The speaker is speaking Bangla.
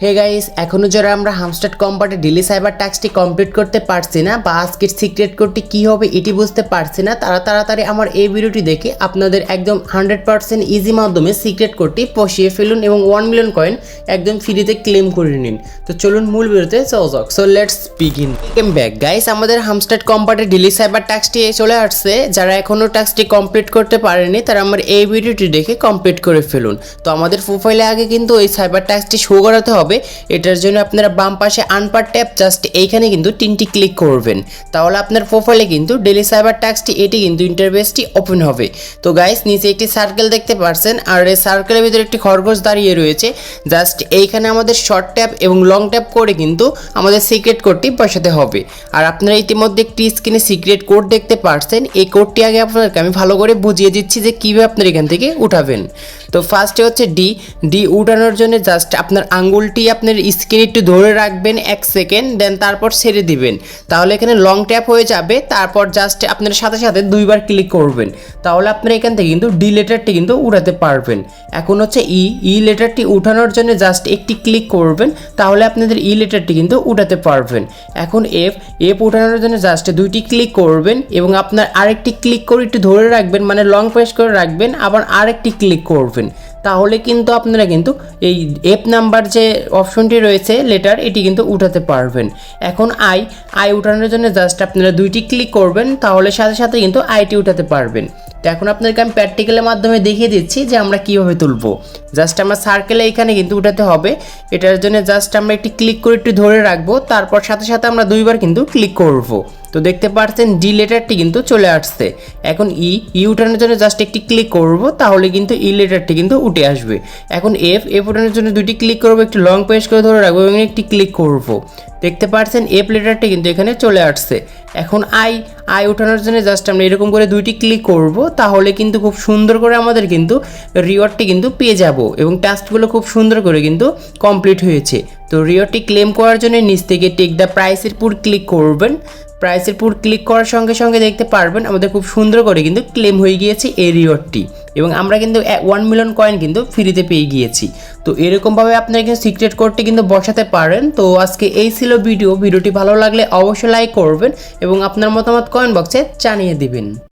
হে গাইস, এখনো যারা আমরা হামস্টার কম্পার্টে ডেইলি সাইবার টাস্কটি কমপ্লিট করতে পারছি না বা আজকের সিক্রেট কোডটি কী হবে এটি বুঝতে পারছি না, তারা তাড়াতাড়ি আমার এই ভিডিওটি দেখে আপনাদের একদম 100% ইজি মাধ্যমে সিক্রেট কোডটি বসিয়ে ফেলুন এবং 1 মিলিয়ন কয়েন একদম ফ্রিতে ক্লেম করে নিন। তো চলুন মূল ভিডিওতে যাওয়া যাক। So let's begin. Welcome back guys, আমাদের হামস্টার কম্পার্টে ডেইলি সাইবার টাস্কটি চলে আসছে। যারা এখনও টাস্কটি কমপ্লিট করতে পারেনি তারা আমার এই ভিডিওটি দেখে কমপ্লিট করে ফেলুন। তো আমাদের প্রোফাইলে আগে কিন্তু এই সাইবার টাস্কটি শো করাতে হবে। এটার জন্য আপনারা বাম পাশে আনপার ট্যাব জাস্ট এইখানে কিন্তু তিনটি ক্লিক করবেন, তাহলে আপনার প্রোফাইলে কিন্তু ডেইলি সাইবার টাস্কটি এটি কিন্তু ইন্টারফেসটি ওপেন হবে। তো গাইস, নিচে একটি সার্কেল দেখতে পাচ্ছেন আর এই সার্কেলের ভিতরে একটি খরগোশ দাঁড়িয়ে রয়েছে। জাস্ট এইখানে আমাদের শর্ট ট্যাব এবং লং ট্যাব করে কিন্তু আমাদের সিক্রেট কোডটি বসাতে হবে। আর আপনারা ইতিমধ্যে একটি স্ক্রিনে সিক্রেট কোড দেখতে পাচ্ছেন। এই কোডটি আগে আপনাদেরকে আমি ভালো করে বুঝিয়ে দিচ্ছি যে কীভাবে আপনারা এখান থেকে উঠাবেন। তো ফার্স্টে হচ্ছে ডি উঠানোর জন্য জাস্ট আপনার আঙ্গুলটি আপনার স্ক্রিনে একটু ধরে রাখবেন 1 সেকেন্ড, দেন তারপর ছেড়ে দিবেন, তাহলে এখানে লং ট্যাপ হয়ে যাবে। তারপর জাস্ট আপনার সাথে সাথে 2বার ক্লিক করবেন, তাহলে আপনারা এখান থেকে কিন্তু ডি লেটারটি কিন্তু উঠাতে পারবেন। এখন হচ্ছে ই লেটারটি উঠানোর জন্য জাস্ট একটি ক্লিক করবেন, তাহলে আপনাদের ই লেটারটি কিন্তু উঠাতে পারবেন। এখন এফ উঠানোর জন্য জাস্ট 2টি ক্লিক করবেন এবং আপনার আরেকটি ক্লিক করে একটু ধরে রাখবেন, মানে লং প্রেস করে রাখবেন, আবার আরেকটি ক্লিক করবেন, তাহলে কিন্তু আপনারা কিন্তু এই এফ নাম্বার যে অপশনটি রয়েছে লেটার এটি কিন্তু উঠাতে পারবেন। এখন আই উঠানোর জন্য জাস্ট আপনারা 2টি ক্লিক করবেন, তাহলে সাথে সাথে কিন্তু আইটি উঠাতে পারবেন। তো এখন আপনাদেরকে আমি প্র্যাকটিক্যালের মাধ্যমে দেখিয়ে দিচ্ছি যে আমরা কীভাবে তুলবো। জাস্ট আমরা সার্কেলে এখানে কিন্তু উঠাতে হবে। এটার জন্য জাস্ট আমরা একটি ক্লিক করে একটু ধরে রাখবো, তারপর সাথে সাথে আমরা 2বার কিন্তু ক্লিক করব। তো দেখতে পাচ্ছেন ডি লেটারটি কিন্তু চলে আসছে। এখন ই উঠানোর জন্য জাস্ট একটি ক্লিক করব, তাহলে কিন্তু ই লেটারটি কিন্তু উঠে আসবে। এখন এফ উঠানোর জন্য 2টি ক্লিক করব, একটু লং প্রেস করে ধরে রাখবো এবং একটি ক্লিক করব। দেখতে পাচ্ছেন এফ লেটারটি কিন্তু এখানে চলে আসছে। এখন আই উঠানোর জন্য জাস্ট আমরা এরকম করে 2টি ক্লিক করব, তাহলে কিন্তু খুব সুন্দর করে আমাদের কিন্তু রিওয়ার্ডটি কিন্তু পেয়ে যাব এবং টাস্কগুলো খুব সুন্দর করে কিন্তু কমপ্লিট হয়েছে। তো রিওয়ার্ডটি ক্লেম করার জন্য নিচ থেকে টেক দ্য প্রাইসের পুর ক্লিক করবেন। প্রাইসের পুর ক্লিক করার সঙ্গে সঙ্গে দেখতে পারবেন আমাদের খুব সুন্দর করে কিন্তু ক্লেম হয়ে গিয়েছে এই রিওয়ার্ডটি এবং আমরা কিন্তু 1 মিলিয়ন কয়েন কিন্তু ফ্রিতে পেয়ে গিয়েছি। তো এরকমভাবে আপনারা কিন্তু সিক্রেট কোডটি কিন্তু বসাতে পারেন। তো আজকে এই ছিল ভিডিওটি ভালো লাগলে অবশ্যই লাইক করবেন এবং আপনার মতামত কমেন্ট বক্সে জানিয়ে দিবেন।